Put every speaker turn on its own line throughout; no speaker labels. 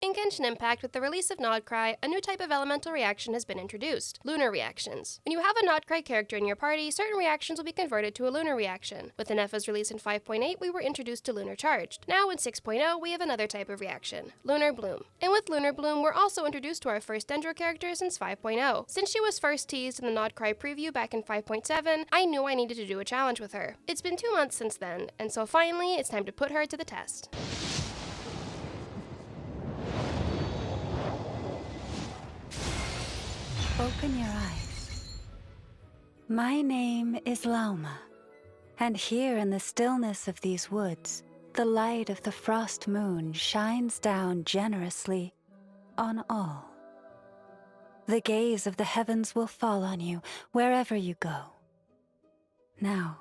In Genshin Impact, with the release of Nod Krai, a new type of elemental reaction has been introduced: lunar reactions. When you have a Nod Krai character in your party, certain reactions will be converted to a lunar reaction. With Nefa's release in 5.8, we were introduced to Lunar Charged. Now in 6.0, we have another type of reaction: Lunar Bloom. And with Lunar Bloom, we're also introduced to our first Dendro character since 5.0. Since she was first teased in the Nod Krai preview back in 5.7, I knew I needed to do a challenge with her. It's been 2 months since then, and so finally, it's time to put her to the test.
Open your eyes. My name is Lauma, and here in the stillness of these woods, the light of the frost moon shines down generously on all. The gaze of the heavens will fall on you wherever you go. Now,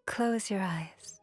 close your eyes.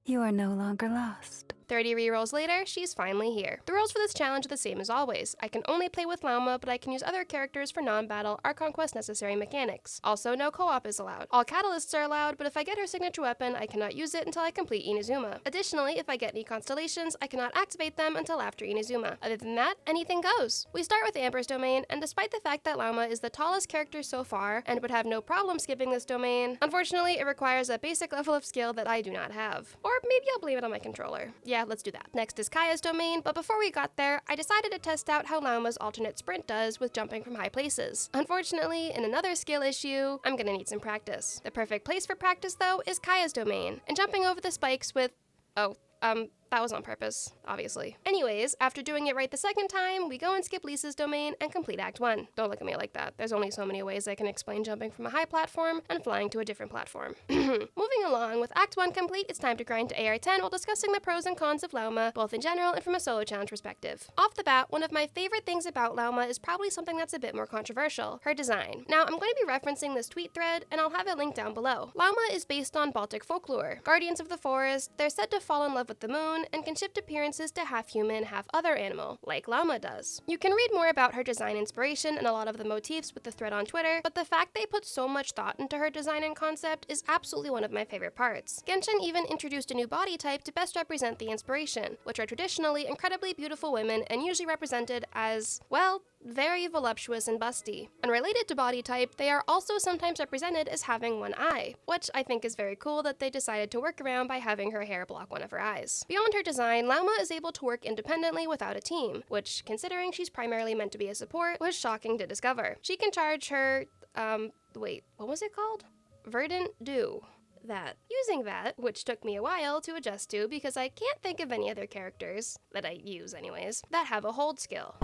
You are no longer lost.
30 rerolls later, she's finally here. The rules for this challenge are the same as always. I can only play with Lauma, but I can use other characters for non-battle Archon Quest necessary mechanics. Also, no co-op is allowed. All catalysts are allowed, but if I get her signature weapon, I cannot use it until I complete Inazuma. Additionally, if I get any constellations, I cannot activate them until after Inazuma. Other than that, anything goes. We start with Amber's domain, and despite the fact that Lauma is the tallest character so far, and would have no problem skipping this domain, unfortunately, it requires a basic level of skill that I do not have. Or maybe I'll blame it on my controller. Yeah, let's do that. Next is Kaya's domain, but before we got there, I decided to test out how Lauma's alternate sprint does with jumping from high places. Unfortunately, in another skill issue, I'm gonna need some practice. The perfect place for practice, though, is Kaya's domain, and jumping over the spikes with... that was on purpose, obviously. Anyways, after doing it right the second time, we go and skip Lisa's domain and complete Act 1. Don't look at me like that. There's only so many ways I can explain jumping from a high platform and flying to a different platform. Moving along, with Act 1 complete, it's time to grind to AR 10 while discussing the pros and cons of Lauma, both in general and from a solo challenge perspective. Off the bat, one of my favorite things about Lauma is probably something that's a bit more controversial: her design. Now, I'm going to be referencing this tweet thread, and I'll have it linked down below. Lauma is based on Baltic folklore. Guardians of the forest, they're said to fall in love with the moon, and can shift appearances to half human, half other animal, like Lauma does. You can read more about her design inspiration and a lot of the motifs with the thread on Twitter, but the fact they put so much thought into her design and concept is absolutely one of my favorite parts. Genshin even introduced a new body type to best represent the inspiration, which are traditionally incredibly beautiful women and usually represented as, well, very voluptuous and busty. Unrelated to body type, they are also sometimes represented as having one eye, which I think is very cool that they decided to work around by having her hair block one of her eyes. Beyond her design, Lauma is able to work independently without a team, which, considering she's primarily meant to be a support, was shocking to discover. She can charge her, wait, what was it called? Verdant Dew. Using that, which took me a while to adjust to because I can't think of any other characters, that I use anyways, that have a hold skill.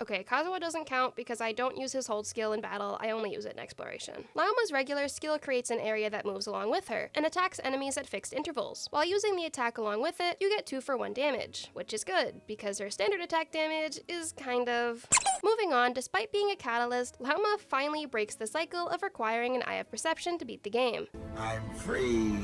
Okay, Kazuha doesn't count because I don't use his hold skill in battle, I only use it in exploration. Lauma's regular skill creates an area that moves along with her, and attacks enemies at fixed intervals. While using the attack along with it, you get 2 for 1 damage, which is good, because her standard attack damage is kind of... Moving on, despite being a catalyst, Lauma finally breaks the cycle of requiring an Eye of Perception to beat the game.
I'm free.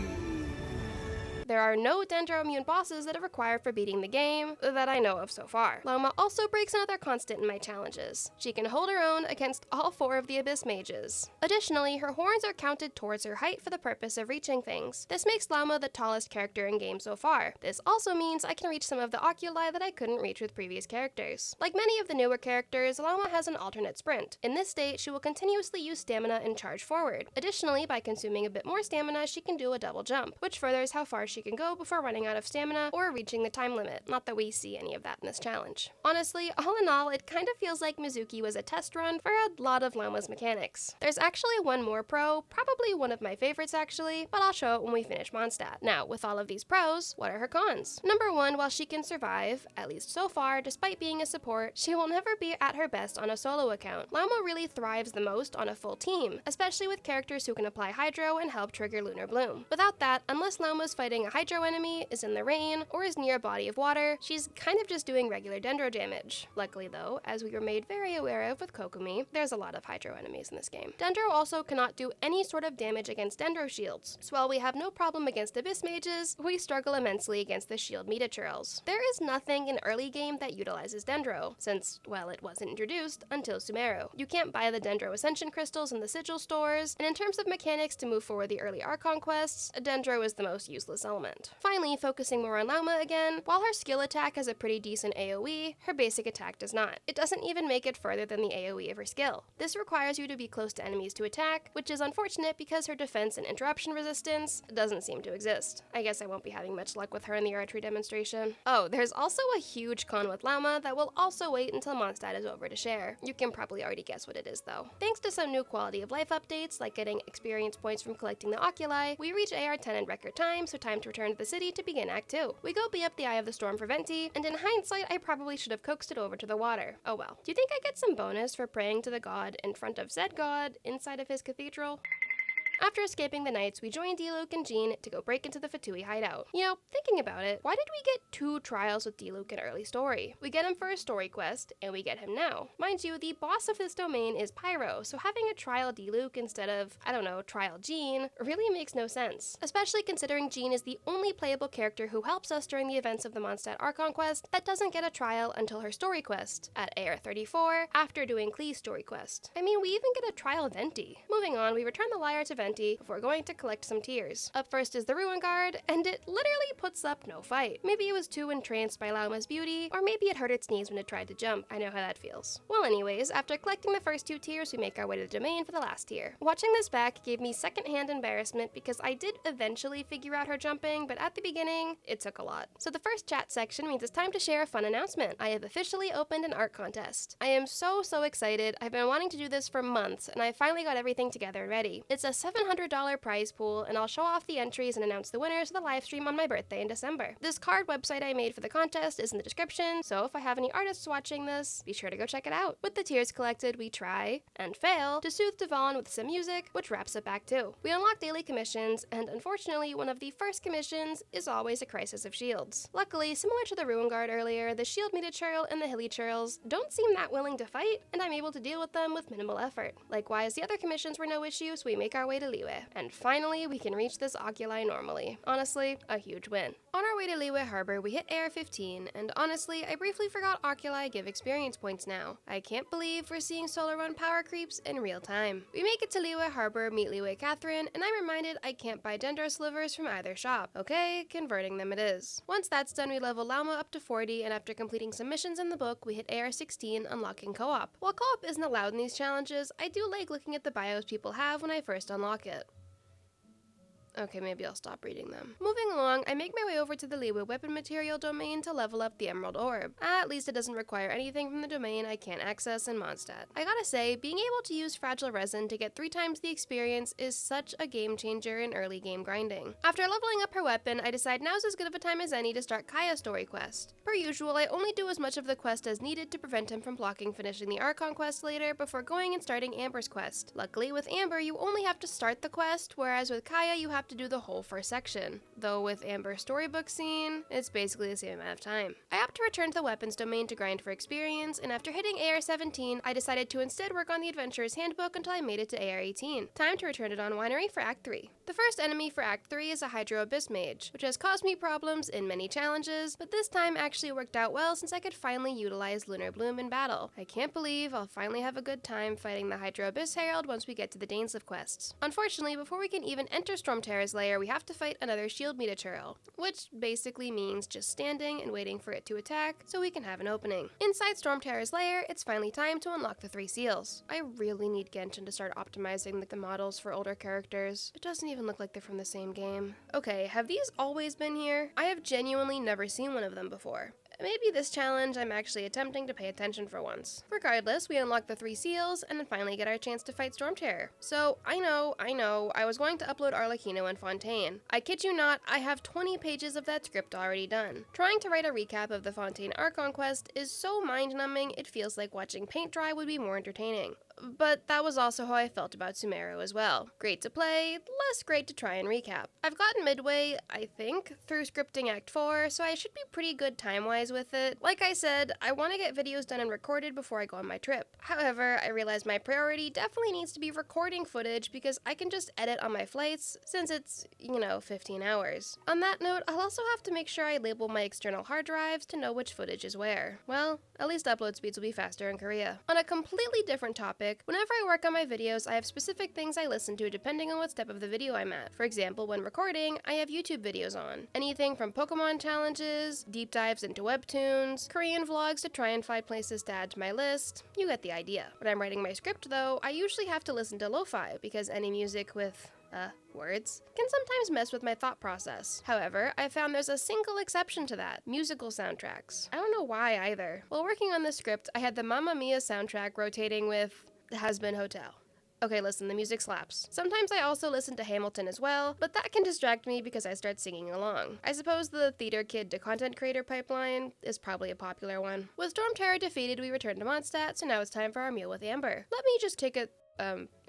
There are no Dendro immune bosses that are required for beating the game, that I know of so far. Lauma also breaks another constant in my challenges. She can hold her own against all 4 of the Abyss mages. Additionally, her horns are counted towards her height for the purpose of reaching things. This makes Lauma the tallest character in game so far. This also means I can reach some of the oculi that I couldn't reach with previous characters. Like many of the newer characters, Lauma has an alternate sprint. In this state, she will continuously use stamina and charge forward. Additionally, by consuming a bit more stamina, she can do a double jump, which furthers how far she can go before running out of stamina or reaching the time limit. Not that we see any of that in this challenge. Honestly, all in all, it kind of feels like Mizuki was a test run for a lot of Lauma's mechanics. There's actually one more pro, probably one of my favorites actually, but I'll show it when we finish Mondstadt. Now, with all of these pros, what are her cons? Number 1, while she can survive, at least so far, despite being a support, she will never be at her best on a solo account. Lauma really thrives the most on a full team, especially with characters who can apply Hydro and help trigger Lunar Bloom. Without that, unless Lauma's fighting a Hydro enemy, is in the rain, or is near a body of water, she's kind of just doing regular Dendro damage. Luckily though, as we were made very aware of with Kokomi, there's a lot of Hydro enemies in this game. Dendro also cannot do any sort of damage against Dendro shields, so while we have no problem against Abyss mages, we struggle immensely against the shield Metaturals. There is nothing in early game that utilizes Dendro, since, well, it wasn't introduced until Sumeru. You can't buy the Dendro Ascension crystals in the sigil stores, and in terms of mechanics to move forward the early Archon quests, Dendro is the most useless element. Finally, focusing more on Lauma again, while her skill attack has a pretty decent AoE, her basic attack does not. It doesn't even make it further than the AoE of her skill. This requires you to be close to enemies to attack, which is unfortunate because her defense and interruption resistance doesn't seem to exist. I guess I won't be having much luck with her in the archery demonstration. Oh, there's also a huge con with Lauma that will also wait until Mondstadt is over to share. You can probably already guess what it is though. Thanks to some new quality of life updates, like getting experience points from collecting the oculi, we reach AR10 in record time, so time to return to the city to begin Act 2. We go be up the Eye of the Storm for Venti, and in hindsight, I probably should have coaxed it over to the water. Oh well. Do you think I get some bonus for praying to the god in front of said god inside of his cathedral? After escaping the knights, we join Diluc and Jean to go break into the Fatui hideout. You know, thinking about it, why did we get 2 trials with Diluc in early story? We get him for a story quest, and we get him now. Mind you, the boss of this domain is Pyro, so having a trial Diluc instead of, I don't know, trial Jean really makes no sense. Especially considering Jean is the only playable character who helps us during the events of the Mondstadt Archon quest that doesn't get a trial until her story quest, at AR34, after doing Klee's story quest. I mean, we even get a trial Venti. Moving on, we return the lyre to Venti before going to collect some tears. Up first is the Ruin Guard, and it literally puts up no fight. Maybe it was too entranced by Lauma's beauty, or maybe it hurt its knees when it tried to jump. I know how that feels. Well anyways, after collecting the first 2 tears, we make our way to the domain for the last tier. Watching this back gave me secondhand embarrassment because I did eventually figure out her jumping, but at the beginning, it took a lot. So the first chat section means it's time to share a fun announcement. I have officially opened an art contest. I am so excited. I've been wanting to do this for months, and I finally got everything together and ready. It's a $700 prize pool, and I'll show off the entries and announce the winners of the live stream on my birthday in December. This card website I made for the contest is in the description, so if I have any artists watching this, be sure to go check it out. With the tears collected, we try, and fail, to soothe Devon with some music, which wraps up Act 2. We unlock daily commissions, and unfortunately, one of the first commissions is always a Crisis of Shields. Luckily, similar to the Ruin Guard earlier, the Shield Meter Churl and the Hilly Churls don't seem that willing to fight, and I'm able to deal with them with minimal effort. Likewise, the other commissions were no issue, so we make our way to Liyue. And finally, we can reach this oculi normally. Honestly, a huge win. On our way to Liyue Harbor, we hit AR15, and honestly, I briefly forgot oculi give experience points now. I can't believe we're seeing solar run power creeps in real time. We make it to Liyue Harbor, meet Liyue Catherine, and I'm reminded I can't buy Dendro slivers from either shop. Okay, converting them it is. Once that's done, we level Lauma up to 40, and after completing some missions in the book, we hit AR16, unlocking co-op. While co-op isn't allowed in these challenges, I do like looking at the bios people have when I first unlock it. Okay, maybe I'll stop reading them. Moving along, I make my way over to the Liyue weapon material domain to level up the Emerald Orb. At least it doesn't require anything from the domain I can't access in Mondstadt. I gotta say, being able to use fragile resin to get 3 times the experience is such a game changer in early game grinding. After leveling up her weapon, I decide now's as good of a time as any to start Kaya's story quest. Per usual, I only do as much of the quest as needed to prevent him from blocking finishing the Archon quest later before going and starting Amber's quest. Luckily, with Amber, you only have to start the quest, whereas with Kaya, you have to do the whole first section. Though with Amber's storybook scene, it's basically the same amount of time. I opt to return to the weapons domain to grind for experience, and after hitting AR17, I decided to instead work on the Adventurer's Handbook until I made it to AR18. Time to return it on Winery for Act 3. The first enemy for Act 3 is a Hydro Abyss Mage, which has caused me problems in many challenges, but this time actually worked out well since I could finally utilize Lunar Bloom in battle. I can't believe I'll finally have a good time fighting the Hydro Abyss Herald once we get to the Dainsleif Quests. Unfortunately, before we can even enter Stormterror's lair, we have to fight another Shield Meter Churl, which basically means just standing and waiting for it to attack so we can have an opening. Inside Stormterror's lair, it's finally time to unlock the 3 seals. I really need Genshin to start optimizing the models for older characters. It doesn't even look like they're from the same game. Okay, have these always been here? I have genuinely never seen one of them before. Maybe this challenge I'm actually attempting to pay attention for once. Regardless, we unlock the 3 seals and then finally get our chance to fight Stormterror. So, I know, I was going to upload Arlecchino and Fontaine. I kid you not, I have 20 pages of that script already done. Trying to write a recap of the Fontaine Archon quest is so mind-numbing it feels like watching paint dry would be more entertaining. But that was also how I felt about Sumeru as well. Great to play, less great to try and recap. I've gotten midway, I think, through scripting Act 4, so I should be pretty good time-wise with it. Like I said, I want to get videos done and recorded before I go on my trip. However, I realize my priority definitely needs to be recording footage because I can just edit on my flights, since it's, 15 hours. On that note, I'll also have to make sure I label my external hard drives to know which footage is where. Well, at least upload speeds will be faster in Korea. On a completely different topic, music. Whenever I work on my videos, I have specific things I listen to depending on what step of the video I'm at. For example, when recording, I have YouTube videos on. Anything from Pokemon challenges, deep dives into webtoons, Korean vlogs to try and find places to add to my list. You get the idea. When I'm writing my script though, I usually have to listen to lo-fi because any music with words can sometimes mess with my thought process. However, I found there's a single exception to that: musical soundtracks. I don't know why either. While working on the script, I had the Mamma Mia soundtrack rotating with The Has-Been Hotel. Okay, listen, the music slaps. Sometimes I also listen to Hamilton as well, but that can distract me because I start singing along. I suppose the theater kid to content creator pipeline is probably a popular one. With Storm Terror defeated, we returned to Mondstadt, so now it's time for our meal with Amber. Let me just take a,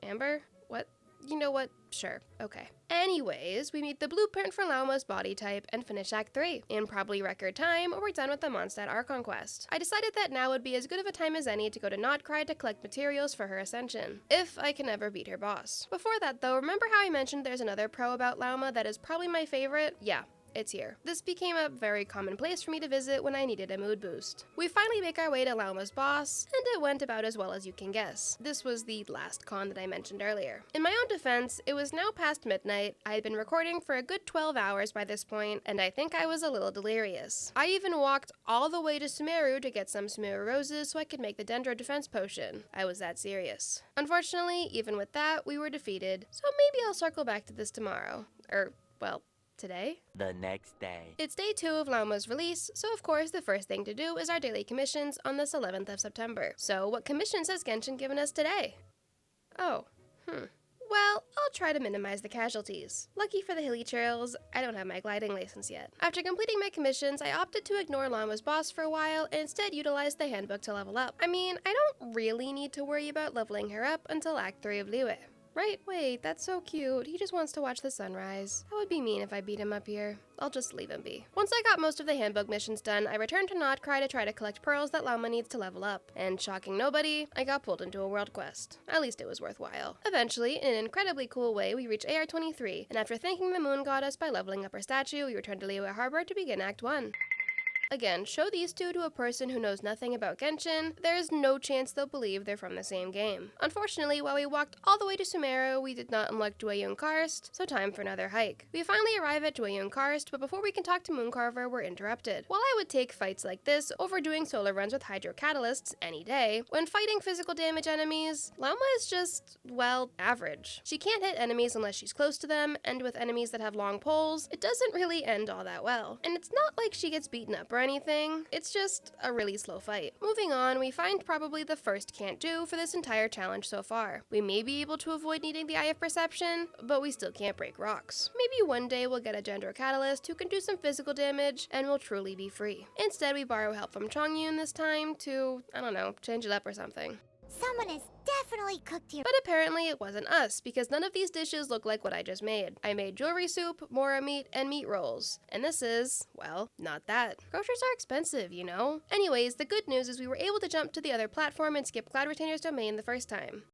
Amber? What? You know what? Sure. Okay. Anyways, we meet the blueprint for Lauma's body type and finish Act 3. In probably record time, we're done with the Mondstadt Archon quest. I decided that now would be as good of a time as any to go to Nod Krai to collect materials for her ascension, if I can ever beat her boss. Before that though, remember how I mentioned there's another pro about Lauma that is probably my favorite? Yeah. It's here. This became a very common place for me to visit when I needed a mood boost. We finally make our way to Lauma's boss, and it went about as well as you can guess. This was the last con that I mentioned earlier. In my own defense, it was now past midnight. I had been recording for a good 12 hours by this point, and I think I was a little delirious. I even walked all the way to Sumeru to get some Sumeru roses so I could make the Dendro defense potion. I was that serious. Unfortunately, even with that, we were defeated, so maybe I'll circle back to this tomorrow. Well, today?
The next day.
It's day 2 of Lauma's release, so of course the first thing to do is our daily commissions on this 11th of September. So what commissions has Genshin given us today? Oh, Well, I'll try to minimize the casualties. Lucky for the hilly trails, I don't have my gliding license yet. After completing my commissions, I opted to ignore Lauma's boss for a while and instead utilized the handbook to level up. I mean, I don't really need to worry about leveling her up until Act 3 of Liyue. Right? Wait, that's so cute. He just wants to watch the sunrise. That would be mean if I beat him up here. I'll just leave him be. Once I got most of the handbook missions done, I returned to Nod Krai to try to collect pearls that Lauma needs to level up. And shocking nobody, I got pulled into a world quest. At least it was worthwhile. Eventually, in an incredibly cool way, we reach AR-23, and after thanking the moon goddess by leveling up her statue, we return to Liyue Harbor to begin Act 1. Again, show these two to a person who knows nothing about Genshin, there's no chance they'll believe they're from the same game. Unfortunately, while we walked all the way to Sumeru, we did not unlock Jueyun Karst, so time for another hike. We finally arrive at Jueyun Karst, but before we can talk to Mooncarver, we're interrupted. While I would take fights like this over doing solar runs with hydro catalysts any day, when fighting physical damage enemies, Lauma is just, well, average. She can't hit enemies unless she's close to them, and with enemies that have long poles, it doesn't really end all that well. And it's not like she gets beaten up or anything, it's just a really slow fight. Moving on, we find probably the first can't do for this entire challenge so far. We may be able to avoid needing the Eye of Perception, but we still can't break rocks. Maybe one day we'll get a Dendro Catalyst who can do some physical damage and we'll truly be free. Instead, we borrow help from Chongyun this time to, I don't know, change it up or something.
Someone has definitely cooked your—
But apparently it wasn't us, because none of these dishes look like what I just made. I made jewelry soup, mora meat, and meat rolls. And this is, well, not that. Groceries are expensive, you know? Anyways, the good news is we were able to jump to the other platform and skip Cloud Retainer's domain the first time.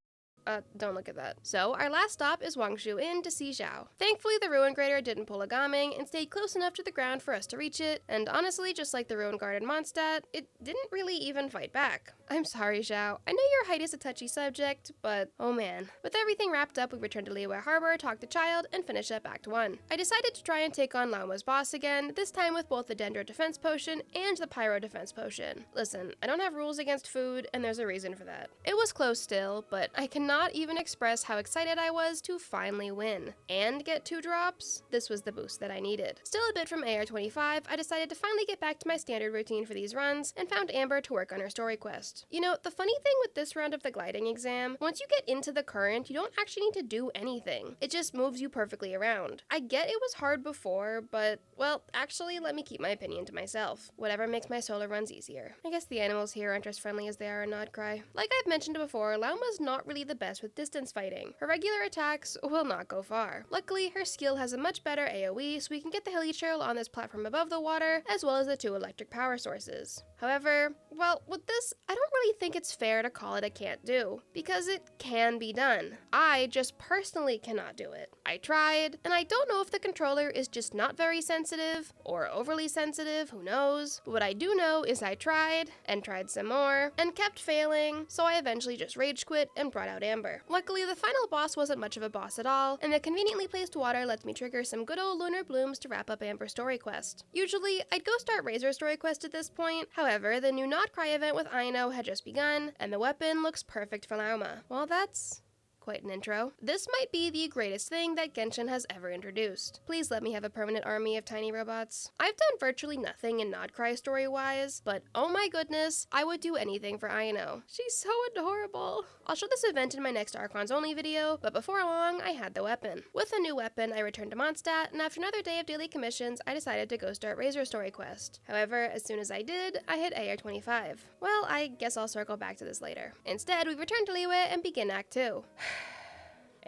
Don't look at that. So, our last stop is Wangshu Inn to see Zhao. Thankfully, the Ruin Grader didn't pull a Gaming and stayed close enough to the ground for us to reach it, and honestly, just like the Ruin Guard in Mondstadt, it didn't really even fight back. I'm sorry, Zhao. I know your height is a touchy subject, but oh man. With everything wrapped up, we return to Liyue Harbor, talk to Child, and finish up Act 1. I decided to try and take on Lauma's boss again, this time with both the Dendro Defense Potion and the Pyro Defense Potion. Listen, I don't have rules against food, and there's a reason for that. It was close still, but I cannot even express how excited I was to finally win. And get 2 drops? This was the boost that I needed. Still a bit from AR-25, I decided to finally get back to my standard routine for these runs, and found Amber to work on her story quest. You know, the funny thing with this round of the gliding exam, once you get into the current, you don't actually need to do anything. It just moves you perfectly around. I get it was hard before, but, well, actually, let me keep my opinion to myself. Whatever makes my solo runs easier. I guess the animals here aren't as friendly as they are in Nod Krai. Like I've mentioned before, Lauma's not really the best with distance fighting. Her regular attacks will not go far. Luckily, her skill has a much better AoE, so we can get the hilly trail on this platform above the water, as well as the 2 electric power sources. However, well, with this, I don't really really think it's fair to call it a can't do, because it can be done. I just personally cannot do it. I tried, and I don't know if the controller is just not very sensitive, or overly sensitive, who knows. But what I do know is I tried, and tried some more, and kept failing, so I eventually just rage quit and brought out Amber. Luckily, the final boss wasn't much of a boss at all, and the conveniently placed water lets me trigger some good old lunar blooms to wrap up Amber's story quest. Usually, I'd go start Razor's story quest at this point, however, the new Nod Krai event with Aino had just begun, and the weapon looks perfect for Lauma. Well, that's quite an intro. This might be the greatest thing that Genshin has ever introduced. Please let me have a permanent army of tiny robots. I've done virtually nothing in Nod Krai story-wise, but oh my goodness, I would do anything for Aino. She's so adorable. I'll show this event in my next Archons Only video, but before long, I had the weapon. With a new weapon, I returned to Mondstadt, and after another day of daily commissions, I decided to go start Razor's story quest. However, as soon as I did, I hit AR 25. Well, I guess I'll circle back to this later. Instead, we return to Liyue and begin Act 2.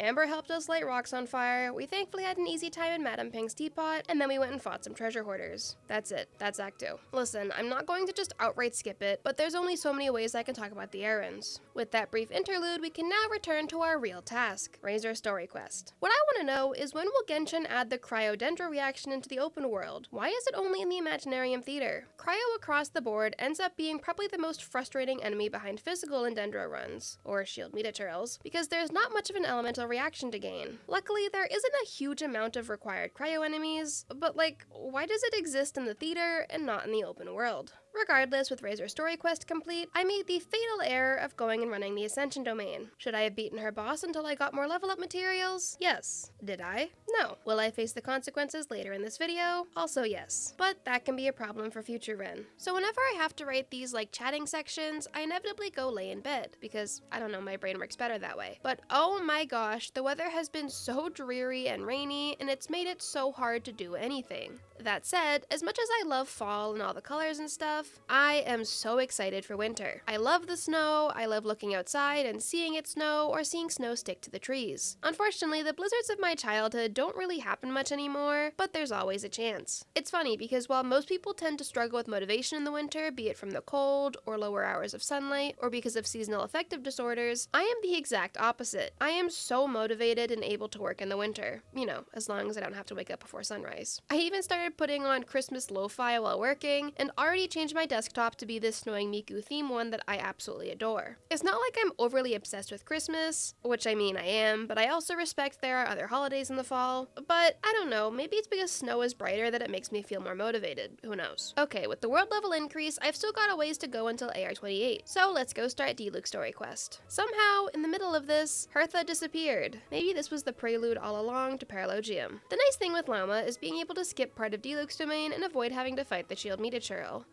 Amber helped us light rocks on fire, we thankfully had an easy time in Madame Ping's teapot, and then we went and fought some treasure hoarders. That's it. That's Act 2. Listen, I'm not going to just outright skip it, but there's only so many ways I can talk about the errands. With that brief interlude, we can now return to our real task, Razor's story quest. What I want to know is, when will Genshin add the Cryo-Dendro reaction into the open world? Why is it only in the Imaginarium Theater? Cryo across the board ends up being probably the most frustrating enemy behind physical and Dendro runs, or shield metaturals, because there's not much of an elemental reaction to gain. Luckily, there isn't a huge amount of required cryo enemies, but like, why does it exist in the theater and not in the open world? Regardless, with Razor's story quest complete, I made the fatal error of going and running the Ascension domain. Should I have beaten her boss until I got more level up materials? Yes. Did I? No. Will I face the consequences later in this video? Also yes. But that can be a problem for future Ren. So whenever I have to write these like chatting sections, I inevitably go lay in bed, because I don't know, my brain works better that way. But oh my gosh, the weather has been so dreary and rainy, and it's made it so hard to do anything. That said, as much as I love fall and all the colors and stuff, I am so excited for winter. I love the snow, I love looking outside and seeing it snow or seeing snow stick to the trees. Unfortunately, the blizzards of my childhood don't really happen much anymore, but there's always a chance. It's funny because while most people tend to struggle with motivation in the winter, be it from the cold or lower hours of sunlight or because of seasonal affective disorders, I am the exact opposite. I am so motivated and able to work in the winter, you know, as long as I don't have to wake up before sunrise. I even started putting on Christmas lo-fi while working, and already changed my desktop to be this snowing Miku theme one that I absolutely adore. It's not like I'm overly obsessed with Christmas, which I mean I am, but I also respect there are other holidays in the fall, but I don't know, maybe it's because snow is brighter that it makes me feel more motivated, who knows. Okay, with the world level increase, I've still got a ways to go until AR 28, so let's go start Diluc's story quest. Somehow, in the middle of this, Hertha disappeared. Maybe this was the prelude all along to Paralogium. The nice thing with Lauma is being able to skip part of Diluc's domain and avoid having to fight the shield metaturl.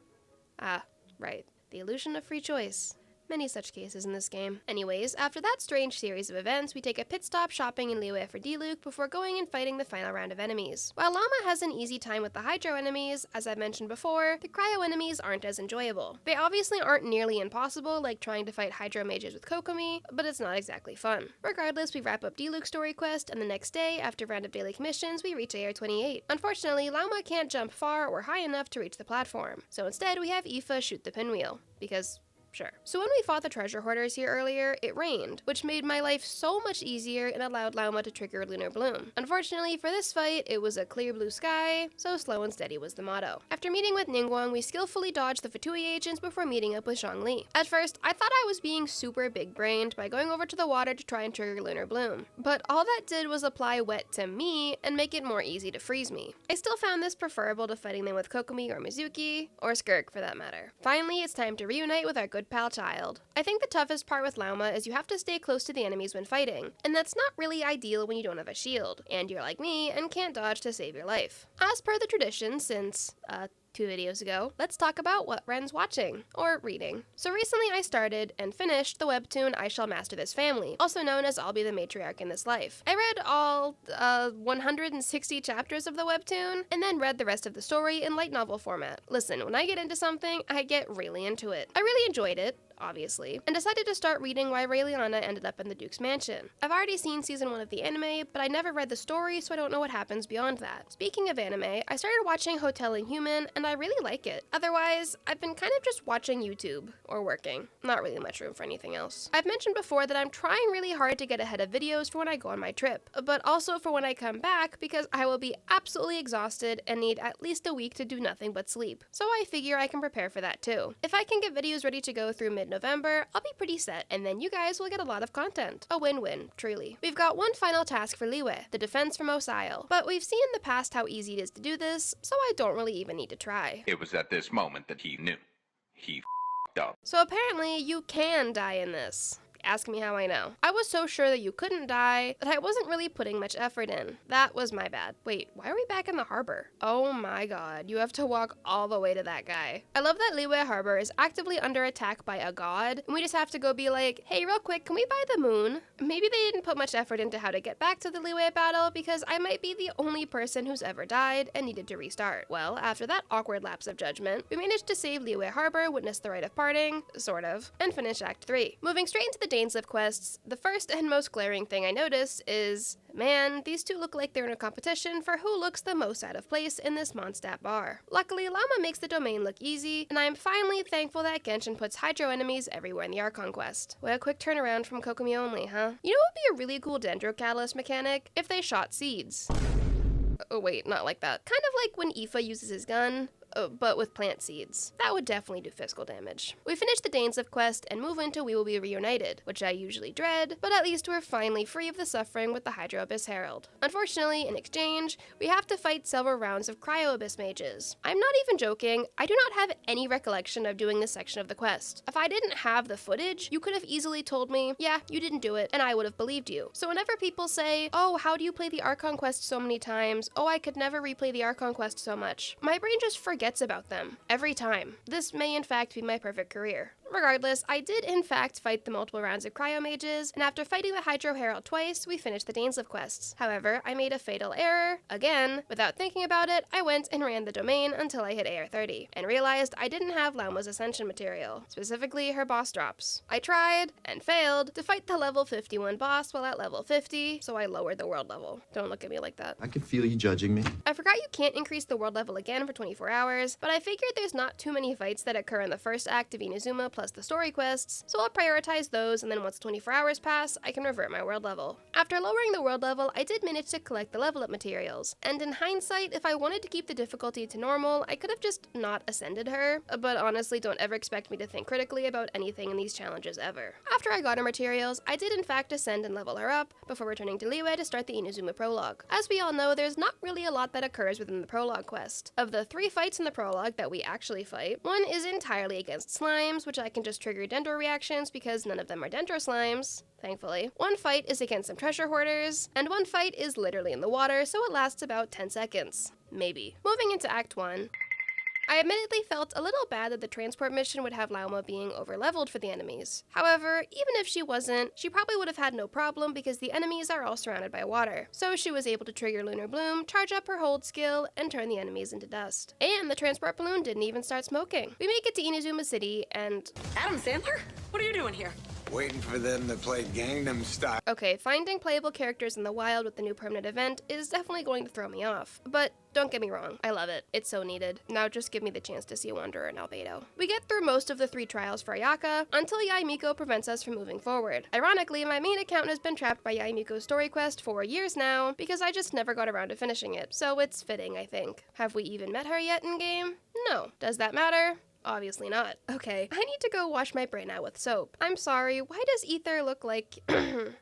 Ah, right. The illusion of free choice. Many such cases in this game. Anyways, after that strange series of events, we take a pit stop shopping in Liyue for Diluc before going and fighting the final round of enemies. While Lauma has an easy time with the Hydro enemies, as I've mentioned before, the Cryo enemies aren't as enjoyable. They obviously aren't nearly impossible, like trying to fight Hydro mages with Kokomi, but it's not exactly fun. Regardless, we wrap up Diluc's story quest, and the next day, after a round of daily commissions, we reach AR 28. Unfortunately, Lauma can't jump far or high enough to reach the platform, so instead we have Aoife shoot the pinwheel, because sure. So when we fought the treasure hoarders here earlier, it rained, which made my life so much easier and allowed Lauma to trigger Lunar Bloom. Unfortunately for this fight, it was a clear blue sky, so slow and steady was the motto. After meeting with Ningguang, we skillfully dodged the Fatui agents before meeting up with Zhongli. At first, I thought I was being super big-brained by going over to the water to try and trigger Lunar Bloom, but all that did was apply wet to me and make it more easy to freeze me. I still found this preferable to fighting them with Kokomi or Mizuki, or Skirk for that matter. Finally, it's time to reunite with our good pal Child. I think the toughest part with Lauma is you have to stay close to the enemies when fighting, and that's not really ideal when you don't have a shield, and you're like me and can't dodge to save your life. As per the tradition, since, 2 videos ago, let's talk about what Ren's watching, or reading. So recently I started and finished the webtoon I Shall Master This Family, also known as I'll Be the Matriarch in This Life. I read all 160 chapters of the webtoon, and then read the rest of the story in light novel format. Listen, when I get into something, I get really into it. I really enjoyed it. obviously, and decided to start reading why Raeliana ended up in the Duke's mansion. I've already seen season 1 of the anime, but I never read the story, so I don't know what happens beyond that. Speaking of anime, I started watching Hotel Inhuman, and I really like it. Otherwise, I've been kind of just watching YouTube, or working. Not really much room for anything else. I've mentioned before that I'm trying really hard to get ahead of videos for when I go on my trip, but also for when I come back because I will be absolutely exhausted and need at least a week to do nothing but sleep. So I figure I can prepare for that too. If I can get videos ready to go through mid-November, I'll be pretty set, and then you guys will get a lot of content. A win-win, truly. We've got one final task for Liyue, the defense from Mos Eisley, but we've seen in the past how easy it is to do this, so I don't really even need to try.
It was at this moment that he knew. He f***ed up.
So apparently you can die in this. Ask me how I know. I was so sure that you couldn't die that I wasn't really putting much effort in. That was my bad. Wait, why are we back in the harbor? Oh my god, you have to walk all the way to that guy. I love that Liyue Harbor is actively under attack by a god, and we just have to go be like, hey, real quick, can we buy the moon? Maybe they didn't put much effort into how to get back to the Liyue battle because I might be the only person who's ever died and needed to restart. Well, after that awkward lapse of judgment, we managed to save Liyue Harbor, witness the rite of parting, sort of, and finish Act 3. Moving straight into the Dainsleif Quests, the first and most glaring thing I noticed is, man, these two look like they're in a competition for who looks the most out of place in this Mondstadt bar. Luckily, Lauma makes the domain look easy, and I am finally thankful that Genshin puts Hydro enemies everywhere in the Archon quest. What a quick turnaround from Kokomi only, huh? You know what would be a really cool Dendro catalyst mechanic? If they shot seeds. Oh wait, not like that. Kind of like when Aoife uses his gun, but with plant seeds. That would definitely do physical damage. We finish the Dainsleif quest and move into We Will Be Reunited, which I usually dread, but at least we're finally free of the suffering with the Hydro Abyss Herald. Unfortunately, in exchange, we have to fight several rounds of Cryo Abyss mages. I'm not even joking, I do not have any recollection of doing this section of the quest. If I didn't have the footage, you could have easily told me, yeah, you didn't do it, and I would have believed you. So whenever people say, oh, how do you play the Archon quest so many times? Oh, I could never replay the Archon quest so much. My brain just forgets about them every time. This may in fact be my perfect career. Regardless, I did in fact fight the multiple rounds of Cryo Mages, and after fighting the Hydro Herald twice, we finished the Dainsleif quests. However, I made a fatal error. Again, without thinking about it, I went and ran the domain until I hit AR 30, and realized I didn't have Lauma's Ascension material, specifically her boss drops. I tried, and failed, to fight the level 51 boss while at level 50, so I lowered the world level. Don't look at me like that.
I can feel you judging me.
I forgot you can't increase the world level again for 24 hours, but I figured there's not too many fights that occur in the first act of Inazuma plus the story quests, so I'll prioritize those, and then once 24 hours pass, I can revert my world level. After lowering the world level, I did manage to collect the level up materials, and in hindsight, if I wanted to keep the difficulty to normal, I could have just not ascended her, but honestly don't ever expect me to think critically about anything in these challenges ever. After I got her materials, I did in fact ascend and level her up, before returning to Liyue to start the Inazuma prologue. As we all know, there's not really a lot that occurs within the prologue quest. Of the 3 fights in the prologue that we actually fight, one is entirely against slimes, which I can just trigger Dendro reactions because none of them are Dendro slimes, thankfully. One fight is against some treasure hoarders, and one fight is literally in the water, so it lasts about 10 seconds. Maybe. Moving into Act 1. I admittedly felt a little bad that the transport mission would have Lauma being overleveled for the enemies. However, even if she wasn't, she probably would have had no problem because the enemies are all surrounded by water. So she was able to trigger Lunar Bloom, charge up her hold skill, and turn the enemies into dust. And the transport balloon didn't even start smoking. We make it to Inazuma City and...
Adam Sandler? What are you doing here?
Waiting for them to play Gangnam Style.
Okay, finding playable characters in the wild with the new permanent event is definitely going to throw me off. But don't get me wrong, I love it. It's so needed. Now just give me the chance to see a Wanderer in Albedo. We get through most of the 3 trials for Ayaka, until Yaimiko prevents us from moving forward. Ironically, my main account has been trapped by Yaimiko's story quest for years now, because I just never got around to finishing it, so it's fitting, I think. Have we even met her yet in-game? No. Does that matter? Obviously not. Okay, I need to go wash my brain out with soap. I'm sorry, why does Ether look like...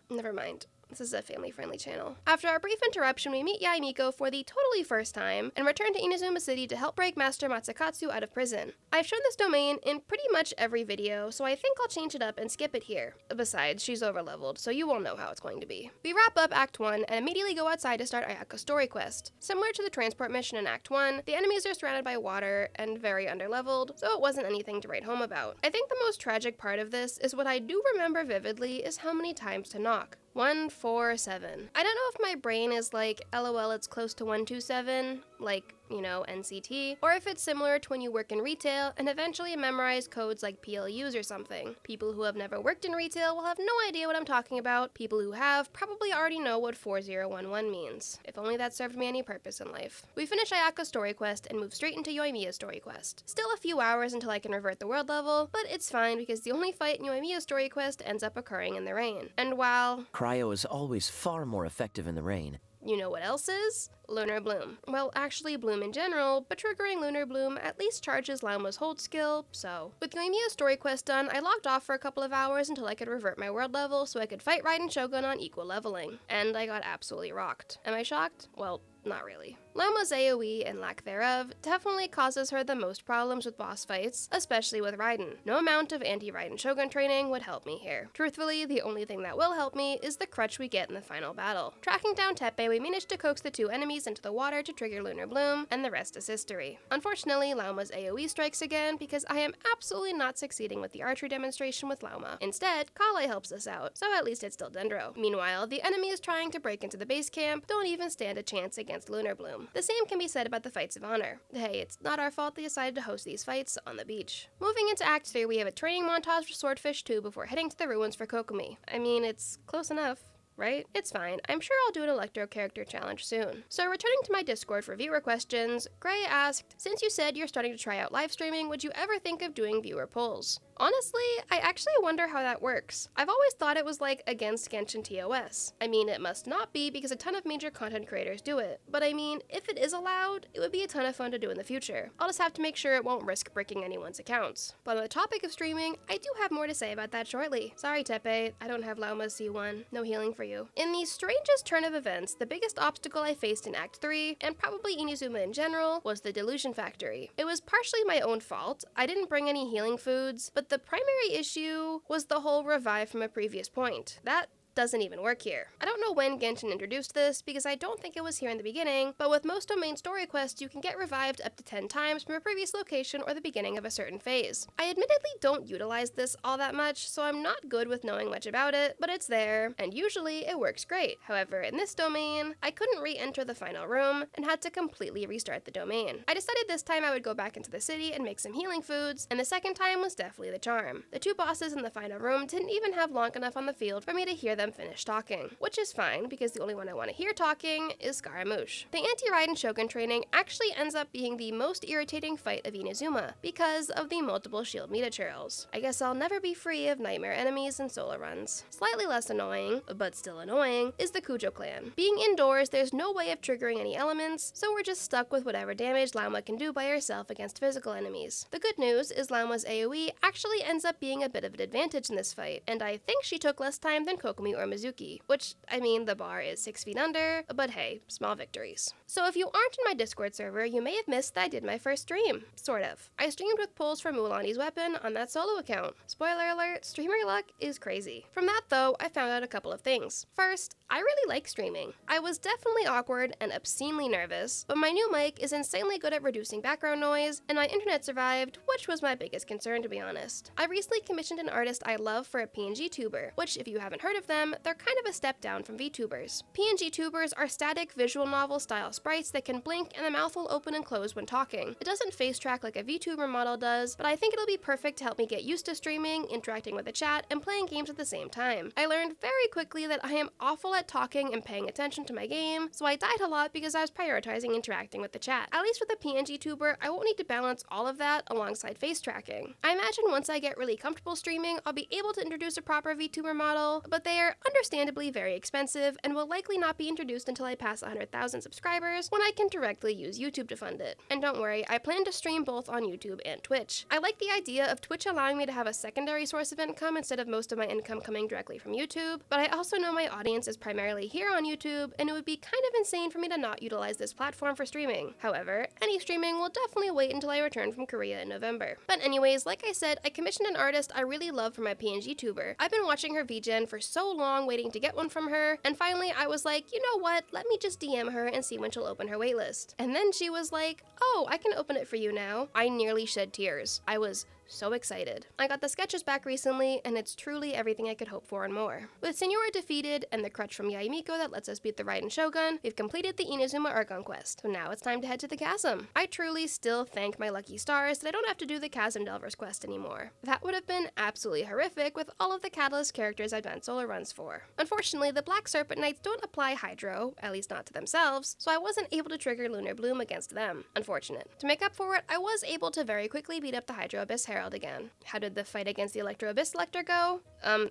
Never mind. This is a family-friendly channel. After our brief interruption, we meet Yaimiko for the totally first time, and return to Inazuma City to help break Master Matsukatsu out of prison. I've shown this domain in pretty much every video, so I think I'll change it up and skip it here. Besides, she's overleveled, so you won't know how it's going to be. We wrap up Act 1 and immediately go outside to start Ayaka's story quest. Similar to the transport mission in Act 1, the enemies are surrounded by water and very underleveled, so it wasn't anything to write home about. I think the most tragic part of this is what I do remember vividly is how many times to knock. 147. I don't know if my brain is like, LOL, it's close to 127, like, NCT, or if it's similar to when you work in retail and eventually memorize codes like PLUs or something. People who have never worked in retail will have no idea what I'm talking about. People who have probably already know what 4011 means. If only that served me any purpose in life. We finish Ayaka's story quest and move straight into Yoimiya's story quest. Still a few hours until I can revert the world level, but it's fine because the only fight in Yoimiya's story quest ends up occurring in the rain. And while
Cryo is always far more effective in the rain.
you know what else is? Lunar Bloom. Well, actually Bloom in general, but triggering Lunar Bloom at least charges Lauma's hold skill, so. With Yoimiya's story quest done, I logged off for a couple of hours until I could revert my world level so I could fight Raiden Shogun on equal leveling. And I got absolutely rocked. Am I shocked? Well, not really. Lauma's AoE and lack thereof definitely causes her the most problems with boss fights, especially with Raiden. No amount of anti-Raiden Shogun training would help me here. Truthfully, the only thing that will help me is the crutch we get in the final battle. Tracking down Teppei, we managed to coax the two enemies into the water to trigger Lunar Bloom, and the rest is history. Unfortunately, Lauma's AoE strikes again because I am absolutely not succeeding with the archery demonstration with Lauma. Instead, Kale helps us out, so at least it's still Dendro. Meanwhile, the enemies trying to break into the base camp don't even stand a chance against Lunar Bloom. The same can be said about the fights of honor. Hey, it's not our fault they decided to host these fights on the beach. Moving into Act 3, we have a training montage for Swordfish 2 before heading to the ruins for Kokomi. I mean, it's close enough, right? It's fine. I'm sure I'll do an Electro character challenge soon. So returning to my Discord for viewer questions, Gray asked, since you said you're starting to try out live streaming, would you ever think of doing viewer polls? Honestly, I actually wonder how that works. I've always thought it was like against Genshin TOS. I mean, it must not be because a ton of major content creators do it. But I mean, if it is allowed, it would be a ton of fun to do in the future. I'll just have to make sure it won't risk breaking anyone's accounts. But on the topic of streaming, I do have more to say about that shortly. Sorry, Teppei, I don't have Lauma's C1. No healing for you. In the strangest turn of events, the biggest obstacle I faced in Act 3, and probably Inazuma in general, was the Delusion Factory. It was partially my own fault. I didn't bring any healing foods, but the primary issue was the whole revive from a previous point. That doesn't even work here. I don't know when Genshin introduced this, because I don't think it was here in the beginning, but with most domain story quests, you can get revived up to 10 times from a previous location or the beginning of a certain phase. I admittedly don't utilize this all that much, so I'm not good with knowing much about it, but it's there, and usually it works great. However, in this domain, I couldn't re-enter the final room, and had to completely restart the domain. I decided this time I would go back into the city and make some healing foods, and the second time was definitely the charm. The two bosses in the final room didn't even have long enough on the field for me to hear them finish talking, which is fine because the only one I want to hear talking is Scaramouche. The anti-Raiden Shogun training actually ends up being the most irritating fight of Inazuma because of the multiple shield metaturals. I guess I'll never be free of nightmare enemies and solo runs. Slightly less annoying, but still annoying, is the Kujo clan. Being indoors, there's no way of triggering any elements, so we're just stuck with whatever damage Lauma can do by herself against physical enemies. The good news is Lauma's AoE actually ends up being a bit of an advantage in this fight, and I think she took less time than Kokomi or Mizuki, which, I mean, the bar is 6 feet under, but hey, small victories. So if you aren't in my Discord server, you may have missed that I did my first stream. Sort of. I streamed with pulls from Mulandi's weapon on that solo account. Spoiler alert, streamer luck is crazy. From that though, I found out a couple of things. First, I really like streaming. I was definitely awkward and obscenely nervous, but my new mic is insanely good at reducing background noise, and my internet survived, which was my biggest concern to be honest. I recently commissioned an artist I love for a PNG tuber, which if you haven't heard of them, they're kind of a step down from VTubers. PNG tubers are static visual novel style sprites that can blink and the mouth will open and close when talking. It doesn't face track like a VTuber model does, but I think it'll be perfect to help me get used to streaming, interacting with the chat, and playing games at the same time. I learned very quickly that I am awful at talking and paying attention to my game, so I died a lot because I was prioritizing interacting with the chat. At least with a PNG tuber, I won't need to balance all of that alongside face tracking. I imagine once I get really comfortable streaming, I'll be able to introduce a proper VTuber model, but they are understandably very expensive and will likely not be introduced until I pass 100,000 subscribers when I can directly use YouTube to fund it. And don't worry, I plan to stream both on YouTube and Twitch. I like the idea of Twitch allowing me to have a secondary source of income instead of most of my income coming directly from YouTube, but I also know my audience is primarily here on YouTube, and it would be kind of insane for me to not utilize this platform for streaming. However, any streaming will definitely wait until I return from Korea in November. But anyways, like I said, I commissioned an artist I really love for my PNG tuber. I've been watching her VGen for so long waiting to get one from her, and finally I was like, you know what, let me just DM her and see when she'll open her waitlist. And then she was like, oh, I can open it for you now. I nearly shed tears. I was So excited. I got the sketches back recently, and it's truly everything I could hope for and more. With Senora defeated and the crutch from Yaimiko that lets us beat the Raiden Shogun, we've completed the Inazuma Archon quest, so now it's time to head to the Chasm. I truly still thank my lucky stars that I don't have to do the Chasm Delvers quest anymore. That would have been absolutely horrific with all of the Catalyst characters I've done solo runs for. Unfortunately, the Black Serpent Knights don't apply Hydro, at least not to themselves, so I wasn't able to trigger Lunar Bloom against them. Unfortunate. To make up for it, I was able to very quickly beat up the Hydro Abyss Herald again. How did the fight against the Electro Abyss Selector go?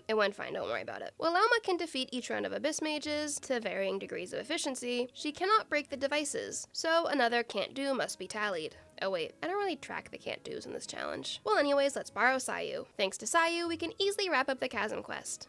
It went fine, don't worry about it. While Lauma can defeat each round of Abyss Mages to varying degrees of efficiency, she cannot break the devices, so another can't do must be tallied. Oh wait, I don't really track the can't do's in this challenge. Well anyways, let's borrow Sayu. Thanks to Sayu, we can easily wrap up the Chasm quest.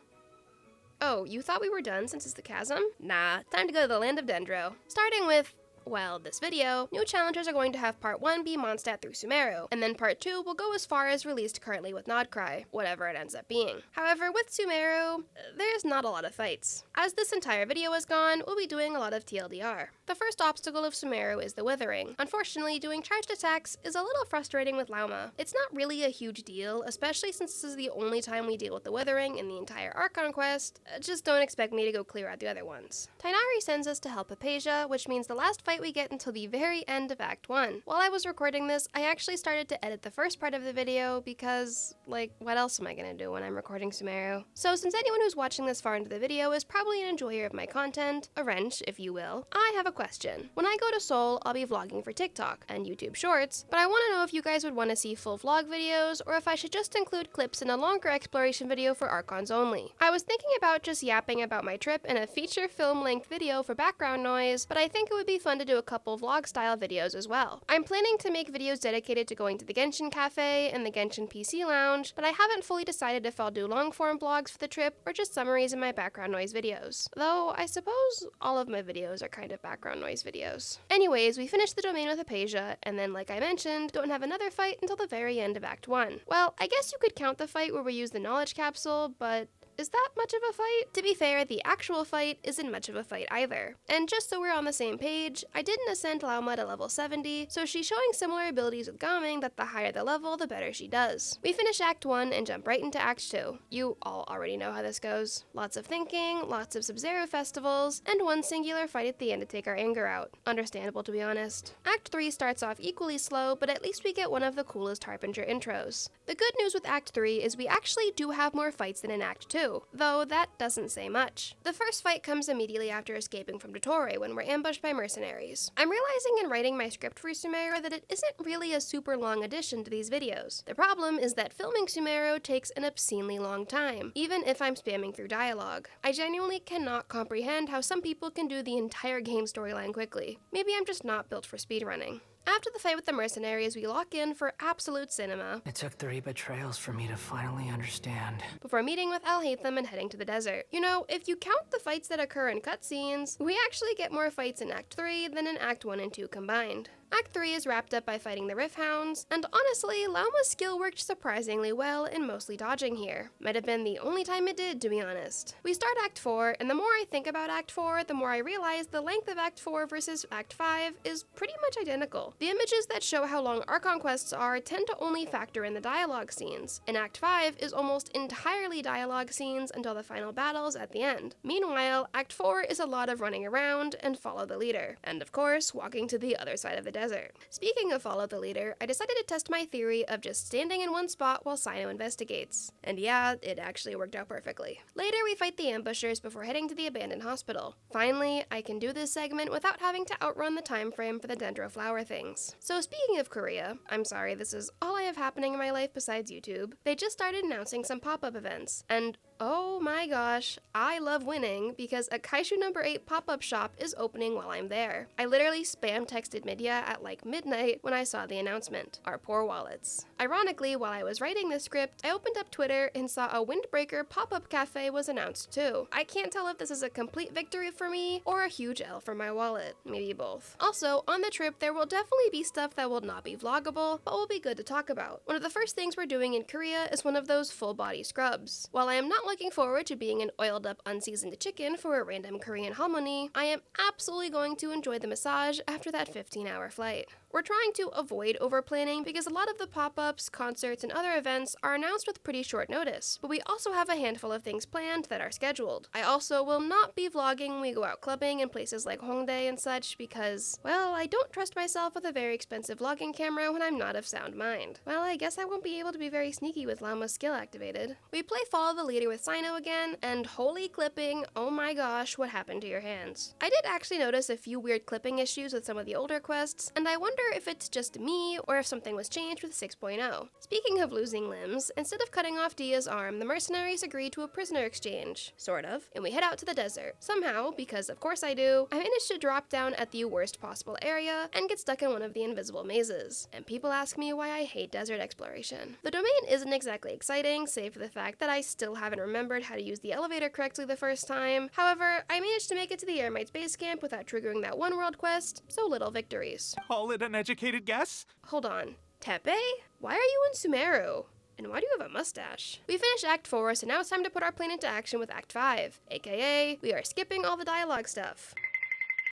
Oh, you thought we were done since it's the Chasm? Nah, time to go to the land of Dendro. Starting with, well, this video, new challengers are going to have part 1 be Mondstadt through Sumeru, and then part 2 will go as far as released currently with Nod Krai, whatever it ends up being. However, with Sumeru, there's not a lot of fights. As this entire video is gone, we'll be doing a lot of TLDR. The first obstacle of Sumeru is the Withering. Unfortunately, doing charged attacks is a little frustrating with Lauma. It's not really a huge deal, especially since this is the only time we deal with the Withering in the entire Archon quest. Just don't expect me to go clear out the other ones. Tighnari sends us to help Hypatia, which means the last fight we get until the very end of Act 1. While I was recording this, I actually started to edit the first part of the video because, like, what else am I gonna do when I'm recording Sumeru? So since anyone who's watching this far into the video is probably an enjoyer of my content, a wrench, if you will, I have a question. When I go to Seoul, I'll be vlogging for TikTok and YouTube Shorts, but I want to know if you guys would want to see full vlog videos or if I should just include clips in a longer exploration video for Archons only. I was thinking about just yapping about my trip in a feature film-length video for background noise, but I think it would be fun to do a couple vlog-style videos as well. I'm planning to make videos dedicated to going to the Genshin Cafe and the Genshin PC Lounge, but I haven't fully decided if I'll do long-form vlogs for the trip or just summaries in my background noise videos. Though, I suppose all of my videos are kind of background noise videos. Anyways, we finished the domain with Hypatia, and then, like I mentioned, don't have another fight until the very end of Act 1. Well, I guess you could count the fight where we use the knowledge capsule, but is that much of a fight? To be fair, the actual fight isn't much of a fight either. And just so we're on the same page, I didn't ascend Lauma to level 70, so she's showing similar abilities with Gaming that the higher the level, the better she does. We finish Act 1 and jump right into Act 2. You all already know how this goes. Lots of thinking, lots of Sub-Zero festivals, and one singular fight at the end to take our anger out. Understandable, to be honest. Act 3 starts off equally slow, but at least we get one of the coolest Harbinger intros. The good news with Act 3 is we actually do have more fights than in Act 2. Though that doesn't say much. The first fight comes immediately after escaping from Dottore when we're ambushed by mercenaries. I'm realizing in writing my script for Sumeru that it isn't really a super long addition to these videos. The problem is that filming Sumeru takes an obscenely long time, even if I'm spamming through dialogue. I genuinely cannot comprehend how some people can do the entire game storyline quickly. Maybe I'm just not built for speedrunning. After the fight with the mercenaries, we lock in for absolute cinema.
It took 3 betrayals for me to finally understand.
Before meeting with Alhaitham and heading to the desert. You know, if you count the fights that occur in cutscenes, we actually get more fights in Act 3 than in Act 1 and 2 combined. Act 3 is wrapped up by fighting the Rift Hounds, and honestly, Lauma's skill worked surprisingly well in mostly dodging here. Might have been the only time it did, to be honest. We start Act 4, and the more I think about Act 4, the more I realize the length of Act 4 versus Act 5 is pretty much identical. The images that show how long Archon quests are tend to only factor in the dialogue scenes, and Act 5 is almost entirely dialogue scenes until the final battles at the end. Meanwhile, Act 4 is a lot of running around and follow the leader, and of course, walking to the other side of the desert. Speaking of follow the leader, I decided to test my theory of just standing in one spot while Sino investigates. And yeah, it actually worked out perfectly. Later, we fight the ambushers before heading to the abandoned hospital. Finally, I can do this segment without having to outrun the time frame for the Dendro flower things. So speaking of Korea, I'm sorry, this is all I have happening in my life besides YouTube. They just started announcing some pop-up events, and oh my gosh, I love winning because a Kaishu number 8 pop-up shop is opening while I'm there. I literally spam texted Midya at like midnight when I saw the announcement. Our poor wallets. Ironically, while I was writing this script, I opened up Twitter and saw a Windbreaker pop-up cafe was announced too. I can't tell if this is a complete victory for me or a huge L for my wallet. Maybe both. Also, on the trip, there will definitely be stuff that will not be vloggable, but will be good to talk about. One of the first things we're doing in Korea is one of those full-body scrubs. While I am not looking forward to being an oiled up unseasoned chicken for a random Korean harmony, I am absolutely going to enjoy the massage after that 15-hour flight. We're trying to avoid over-planning because a lot of the pop-ups, concerts, and other events are announced with pretty short notice, but we also have a handful of things planned that are scheduled. I also will not be vlogging when we go out clubbing in places like Hongdae and such because, well, I don't trust myself with a very expensive vlogging camera when I'm not of sound mind. Well, I guess I won't be able to be very sneaky with Lauma's skill activated. We play Follow the Leader with Sino again, and holy clipping, oh my gosh, what happened to your hands? I did actually notice a few weird clipping issues with some of the older quests, and I wonder if it's just me or if something was changed with 6.0. Speaking of losing limbs, instead of cutting off Dia's arm, the mercenaries agreed to a prisoner exchange, sort of, and we head out to the desert. Somehow, because of course I do, I managed to drop down at the worst possible area and get stuck in one of the invisible mazes. And people ask me why I hate desert exploration. The domain isn't exactly exciting, save for the fact that I still haven't remembered how to use the elevator correctly the first time. However, I managed to make it to the Eremites base camp without triggering that one world quest, so little victories.
Call it an educated guess?
Hold on. Tepe? Why are you in Sumeru? And why do you have a mustache? We finished Act 4, so now it's time to put our plan into action with Act 5, aka we are skipping all the dialogue stuff.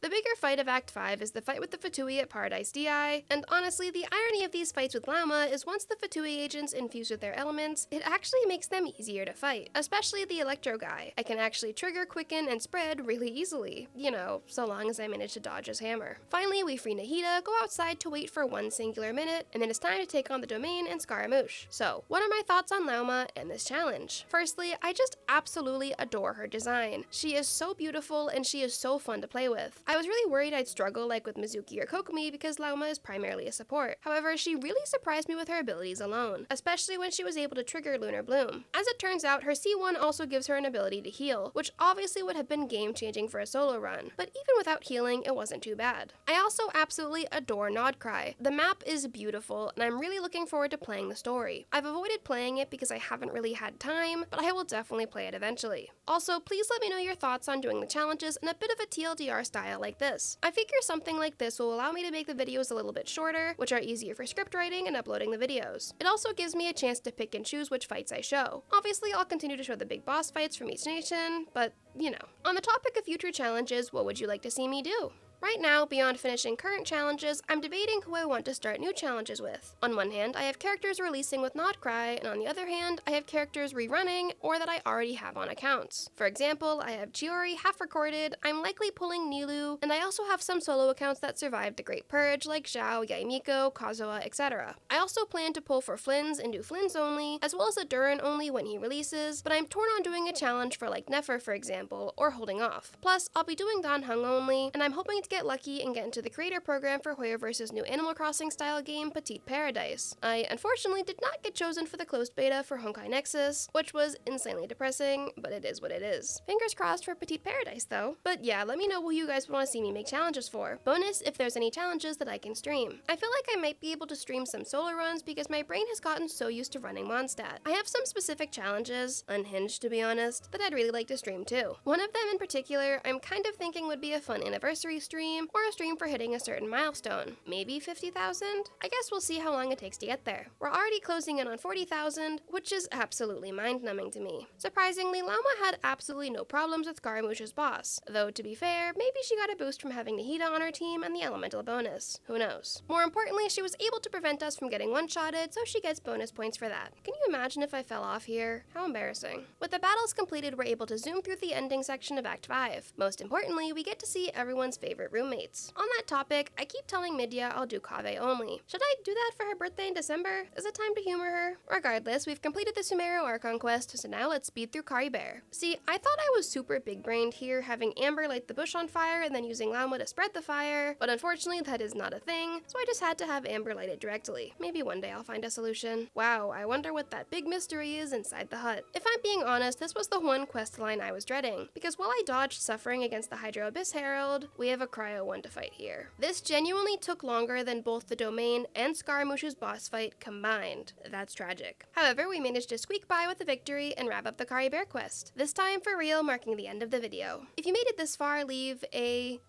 The bigger fight of Act 5 is the fight with the Fatui at Paradise DI, and honestly, the irony of these fights with Lauma is once the Fatui agents infuse with their elements, it actually makes them easier to fight, especially the Electro guy. I can actually trigger, quicken, and spread really easily, you know, so long as I manage to dodge his hammer. Finally, we free Nahida, go outside to wait for one singular minute, and then it's time to take on the domain and Scaramouche. So, what are my thoughts on Lauma and this challenge? Firstly, I just absolutely adore her design. She is so beautiful and she is so fun to play with. I was really worried I'd struggle like with Mizuki or Kokomi because Lauma is primarily a support. However, she really surprised me with her abilities alone, especially when she was able to trigger Lunar Bloom. As it turns out, her C1 also gives her an ability to heal, which obviously would have been game-changing for a solo run, but even without healing, it wasn't too bad. I also absolutely adore Nod Krai. The map is beautiful, and I'm really looking forward to playing the story. I've avoided playing it because I haven't really had time, but I will definitely play it eventually. Also, please let me know your thoughts on doing the challenges in a bit of a TLDR style like this. I figure something like this will allow me to make the videos a little bit shorter, which are easier for script writing and uploading the videos. It also gives me a chance to pick and choose which fights I show. Obviously, I'll continue to show the big boss fights from each nation, but, you know. On the topic of future challenges, what would you like to see me do? Right now, beyond finishing current challenges, I'm debating who I want to start new challenges with. On one hand, I have characters releasing with Nod Krai, and on the other hand, I have characters rerunning or that I already have on accounts. For example, I have Chiori half recorded, I'm likely pulling Nilou, and I also have some solo accounts that survived the Great Purge like Zhao, Yaimiko, Kazuha, etc. I also plan to pull for Flynn's and do Flynn's only, as well as a Durin only when he releases, but I'm torn on doing a challenge for like Nefer for example, or holding off. Plus, I'll be doing Dan Heng only, and I'm hoping to get lucky and get into the creator program for Hoyoverse's new Animal Crossing style game, Petite Paradise. I unfortunately did not get chosen for the closed beta for Honkai Nexus, which was insanely depressing, but it is what it is. Fingers crossed for Petite Paradise though. But yeah, let me know who you guys want to see me make challenges for. Bonus if there's any challenges that I can stream. I feel like I might be able to stream some solo runs because my brain has gotten so used to running Mondstadt. I have some specific challenges, unhinged to be honest, that I'd really like to stream too. One of them in particular, I'm kind of thinking would be a fun anniversary stream, or a stream for hitting a certain milestone. Maybe 50,000? I guess we'll see how long it takes to get there. We're already closing in on 40,000, which is absolutely mind-numbing to me. Surprisingly, Lauma had absolutely no problems with Scaramouche's boss, though to be fair, maybe she got a boost from having Nahida on her team and the elemental bonus. Who knows? More importantly, she was able to prevent us from getting one-shotted, so she gets bonus points for that. Can you imagine if I fell off here? How embarrassing. With the battles completed, we're able to zoom through the ending section of Act 5. Most importantly, we get to see everyone's favorite roommates. On that topic, I keep telling Midya I'll do Kaveh only. Should I do that for her birthday in December? Is it time to humor her? Regardless, we've completed the Sumeru Archon quest, so now let's speed through Kari Bear. See, I thought I was super big-brained here, having Amber light the bush on fire and then using Lauma to spread the fire, but unfortunately that is not a thing, so I just had to have Amber light it directly. Maybe one day I'll find a solution. Wow, I wonder what that big mystery is inside the hut. If I'm being honest, this was the one quest line I was dreading, because while I dodged suffering against the Hydro Abyss Herald, we have a Cryo one to fight here. This genuinely took longer than both the domain and Scaramouche's boss fight combined. That's tragic. However, we managed to squeak by with a victory and wrap up the Kari Bear quest. This time for real, marking the end of the video. If you made it this far, leave a,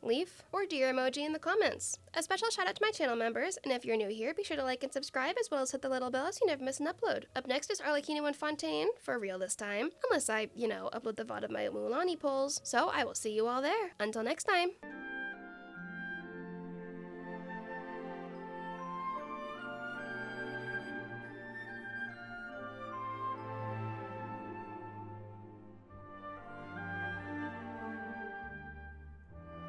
leaf or deer emoji in the comments. A special shout out to my channel members, and if you're new here, be sure to like and subscribe as well as hit the little bell so you never miss an upload. Up next is Arlecchino and Fontaine, for real this time, unless I, upload the VOD of my Mulan polls, so I will see you all there. Until next time!